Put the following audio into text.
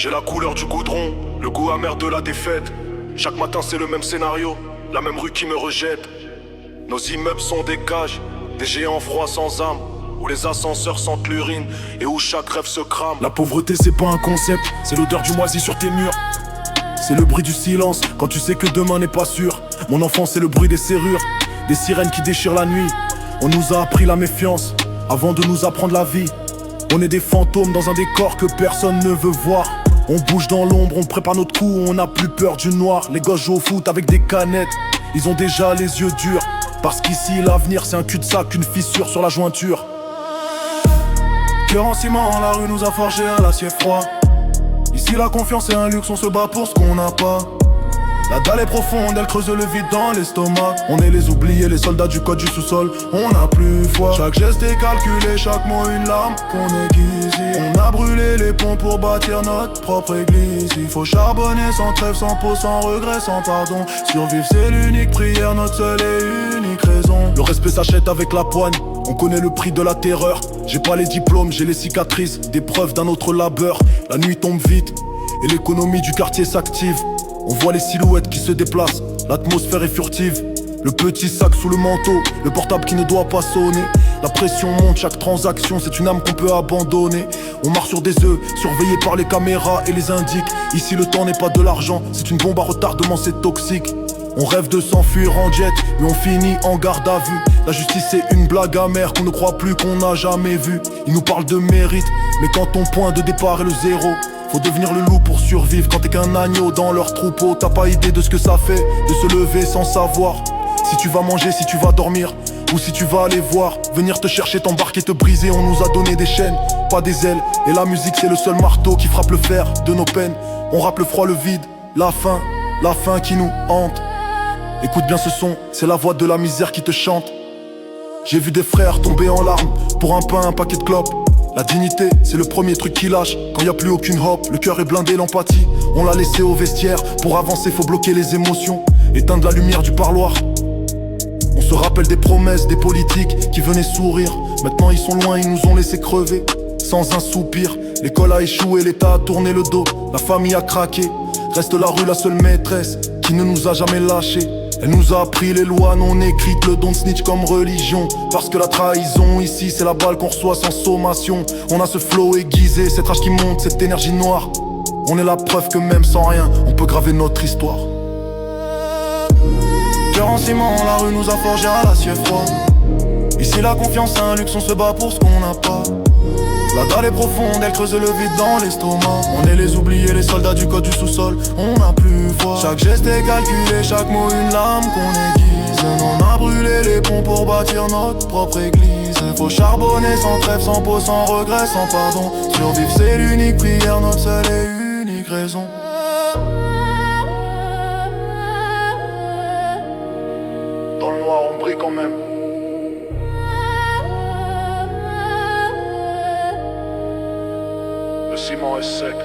J'ai la couleur du goudron, le goût amer de la défaite. Chaque matin c'est le même scénario, la même rue qui me rejette. Nos immeubles sont des cages, des géants froids sans âme, où les ascenseurs sentent l'urine et où chaque rêve se crame. La pauvreté c'est pas un concept, c'est l'odeur du moisi sur tes murs. C'est le bruit du silence, quand tu sais que demain n'est pas sûr. Mon enfance c'est le bruit des serrures, des sirènes qui déchirent la nuit. On nous a appris la méfiance, avant de nous apprendre la vie. On est des fantômes dans un décor que personne ne veut voir. On bouge dans l'ombre, on prépare notre coup, on n'a plus peur du noir. Les gosses jouent au foot avec des canettes, ils ont déjà les yeux durs. Parce qu'ici l'avenir c'est un cul-de-sac, une fissure sur la jointure. Cœur en ciment, la rue nous a forgé à l'acier froid. Ici la confiance est un luxe, on se bat pour ce qu'on n'a pas. La dalle est profonde, elle creuse le vide dans l'estomac. On est les oubliés, les soldats du code du sous-sol. On n'a plus foi. Chaque geste est calculé, chaque mot une larme qu'on aiguise. On a brûlé les ponts pour bâtir notre propre église. Il faut charbonner sans trêve, sans pause, sans regret, sans pardon. Survivre c'est l'unique prière, notre seule et unique raison. Le respect s'achète avec la poigne, on connaît le prix de la terreur. J'ai pas les diplômes, j'ai les cicatrices, des preuves d'un autre labeur. La nuit tombe vite et l'économie du quartier s'active. On voit les silhouettes qui se déplacent, l'atmosphère est furtive. Le petit sac sous le manteau, le portable qui ne doit pas sonner. La pression monte, chaque transaction c'est une âme qu'on peut abandonner. On marche sur des œufs, surveillés par les caméras et les indiques. Ici le temps n'est pas de l'argent, c'est une bombe à retardement, c'est toxique. On rêve de s'enfuir en jet, mais on finit en garde à vue. La justice c'est une blague amère qu'on ne croit plus, qu'on n'a jamais vue. Ils nous parlent de mérite, mais quand ton point de départ est le zéro, faut devenir le loup pour survivre. Quand t'es qu'un agneau dans leur troupeau, t'as pas idée de ce que ça fait de se lever sans savoir si tu vas manger, si tu vas dormir, ou si tu vas aller voir. Venir te chercher, t'embarquer, te briser. On nous a donné des chaînes, pas des ailes. Et la musique c'est le seul marteau qui frappe le fer de nos peines. On rappe le froid, le vide, la faim qui nous hante. Écoute bien ce son, c'est la voix de la misère qui te chante. J'ai vu des frères tomber en larmes pour un pain, un paquet de clopes. La dignité, c'est le premier truc qui lâche quand y a plus aucune hope. Le cœur est blindé, l'empathie, on l'a laissé au vestiaire. Pour avancer, faut bloquer les émotions, éteindre la lumière du parloir. On se rappelle des promesses, des politiques qui venaient sourire. Maintenant ils sont loin, ils nous ont laissé crever sans un soupir. L'école a échoué, l'État a tourné le dos, la famille a craqué. Reste la rue la seule maîtresse qui ne nous a jamais lâchés. Elle nous a appris les lois non écrites, le don de snitch comme religion. Parce que la trahison ici c'est la balle qu'on reçoit sans sommation. On a ce flow aiguisé, cette rage qui monte, cette énergie noire. On est la preuve que même sans rien, on peut graver notre histoire. Cœur en ciment, la rue nous a forgé à l'acier froid. Ici la confiance c'est un luxe, on se bat pour ce qu'on n'a pas. La dalle est profonde, elle creuse le vide dans l'estomac. On est les oubliés, les soldats du code du sous-sol. On n'a plus foi. Chaque geste est calculé, chaque mot une larme qu'on aiguise. On a brûlé les ponts pour bâtir notre propre église. Faut charbonner sans trêve, sans pause, sans regret, sans pardon. Survivre c'est l'unique prière, notre seule et unique raison. Dans le noir on brille quand même. Le ciment est sec.